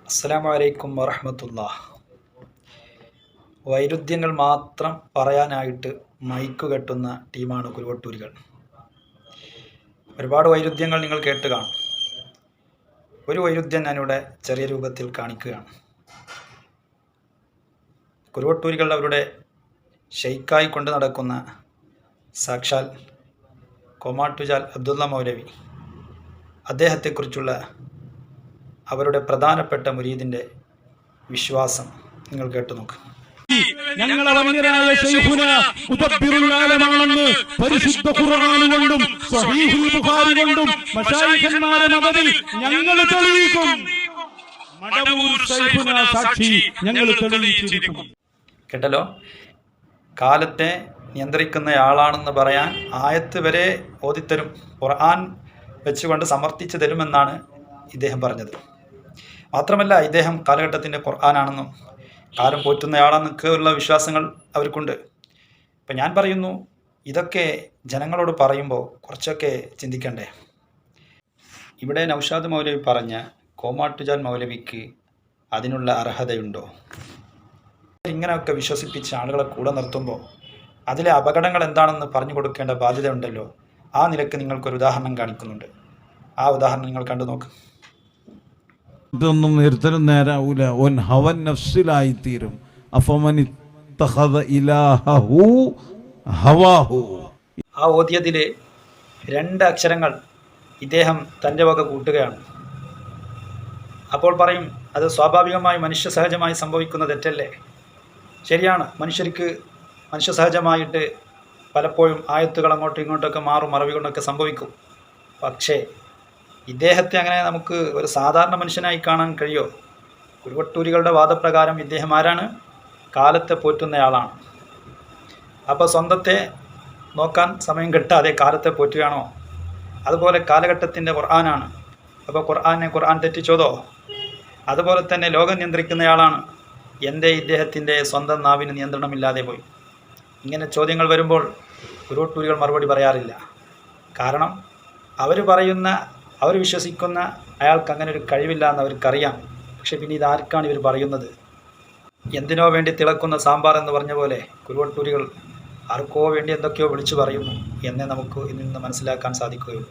അസ്സലാമു അലൈക്കും വറഹ്മത്തുള്ളാഹ്. വൈരുദ്ധ്യങ്ങൾ മാത്രം പറയാനായിട്ട് മൈക്ക് കെട്ടുന്ന ടീമാണ് കുരുവട്ടൂരികൾ. ഒരുപാട് വൈരുദ്ധ്യങ്ങൾ നിങ്ങൾ കേട്ട് കാണും. ഒരു വൈരുദ്ധ്യം ഞാനിവിടെ ചെറിയ രൂപത്തിൽ കാണിക്കുകയാണ്. കുരുവട്ടൂരികൾ അവരുടെ ഷെയ്ഖായി കൊണ്ട് നടക്കുന്ന സാക്ഷാൽ കോമാട്ടുചാൽ അബ്ദുള്ള മൗലവി, അദ്ദേഹത്തെക്കുറിച്ചുള്ള അവരുടെ പ്രധാനപ്പെട്ട മുരീദിൻ്റെ വിശ്വാസം നിങ്ങൾ കേട്ടു നോക്ക്. ഞങ്ങളെ വന്യരായ ശൈഖുന മുദബ്ബിറുൽ ആലമാണെന്ന് പരിശുദ്ധ ഖുർആൻ കൊണ്ടും സ്വഹീഹുൽ ബുഖാരി കൊണ്ടും മശായിഖന്മാരെ മദദിൽ ഞങ്ങൾ തെളിയിക്കും. മടവൂർ ശൈഖുന സാക്ഷി, ഞങ്ങൾ തെളിയിച്ചിരിക്കും. കേട്ടല്ലോ, കാലത്തെ നിയന്ത്രിക്കുന്നയാളാണെന്ന് പറയാൻ ആയത്ത് വരെ ഓതിത്തരും, ഖുർആൻ വെച്ചുകൊണ്ട് സമർത്ഥിച്ചു തരുമെന്നാണ് ഇദ്ദേഹം പറഞ്ഞത്. മാത്രമല്ല, ഇദ്ദേഹം കാലഘട്ടത്തിൻ്റെ ഖുർആനാണെന്നും കാലം പോറ്റുന്നയാളെന്നൊക്കെ ഉള്ള വിശ്വാസങ്ങൾ അവർക്കുണ്ട്. ഇപ്പം ഞാൻ പറയുന്നു, ഇതൊക്കെ ജനങ്ങളോട് പറയുമ്പോൾ കുറച്ചൊക്കെ ചിന്തിക്കണ്ടേ? ഇവിടെ നൗഷാദ് മൗലവി പറഞ്ഞ കോമാട്ടുചാൽ മൗലവിക്ക് അതിനുള്ള അർഹതയുണ്ടോ? ഇങ്ങനെയൊക്കെ വിശ്വസിപ്പിച്ച് ആളുകളെ കൂടെ നിർത്തുമ്പോൾ അതിലെ അപകടങ്ങൾ എന്താണെന്ന് പറഞ്ഞു കൊടുക്കേണ്ട ബാധ്യതയുണ്ടല്ലോ. ആ നിലക്ക് നിങ്ങൾക്കൊരു ഉദാഹരണം കാണിക്കുന്നുണ്ട്. ആ ഉദാഹരണം നിങ്ങൾ കണ്ടു നോക്ക്. ഇതൊന്നും നിർത്തലും നേരാവൂല. ഓൻ ഹവൻ നഫ്സിലായിത്തീരും. അഫമൻ ഇത്തഖദ ഇലാഹഹു ഹവാഹു. ആ ഓദ്യത്തിലെ 2 അക്ഷരങ്ങൾ ഇദ്ദേഹം തൻ്റെ വക കൂട്ടുകയാണ്. അപ്പോൾ പറയും, അത് സ്വാഭാവികമായി മനുഷ്യ സഹജമായി സംഭവിക്കുന്ന തെറ്റല്ലേ? ശരിയാണ്, മനുഷ്യ സഹജമായിട്ട് പലപ്പോഴും ആയത്തുകൾ അങ്ങോട്ടും ഇങ്ങോട്ടൊക്കെ മാറും, മറവി കൊണ്ടൊക്കെ സംഭവിക്കും. പക്ഷേ ഇദ്ദേഹത്തെ അങ്ങനെ നമുക്ക് ഒരു സാധാരണ മനുഷ്യനായി കാണാൻ കഴിയുമോ? കുരുവട്ടൂരികളുടെ വാദപ്രകാരം ഇദ്ദേഹം ആരാണ്? കാലത്തെ പോറ്റുന്നയാളാണ്. അപ്പോൾ സ്വന്തത്തെ നോക്കാൻ സമയം കിട്ടാതെ കാലത്തെ പോറ്റുകയാണോ? അതുപോലെ കാലഘട്ടത്തിൻ്റെ ഖുർആനാണ്. അപ്പോൾ ഖുർആൻ തെറ്റിച്ചോതോ? അതുപോലെ തന്നെ ലോകം നിയന്ത്രിക്കുന്നയാളാണ്. എൻ്റെ ഇദ്ദേഹത്തിൻ്റെ സ്വന്തം നാവിന് നിയന്ത്രണമില്ലാതെ പോയി. ഇങ്ങനെ ചോദ്യങ്ങൾ വരുമ്പോൾ കുരുവട്ടൂരികൾ മറുപടി പറയാറില്ല. കാരണം അവർ വിശ്വസിക്കുന്ന അയാൾക്ക് അങ്ങനെ ഒരു കഴിവില്ല എന്ന് അവർക്കറിയാം. പക്ഷെ പിന്നെ ഇതാർക്കാണ് ഇവർ പറയുന്നത്? എന്തിനോ വേണ്ടി തിളക്കുന്ന സാമ്പാർ എന്ന് പറഞ്ഞ പോലെ കുരുവട്ടൂരികൾ ആർക്കോ വേണ്ടി എന്തൊക്കെയോ വിളിച്ചു പറയുന്നു എന്നേ നമുക്ക് ഇന്ന് മനസ്സിലാക്കാൻ സാധിക്കുകയുള്ളൂ.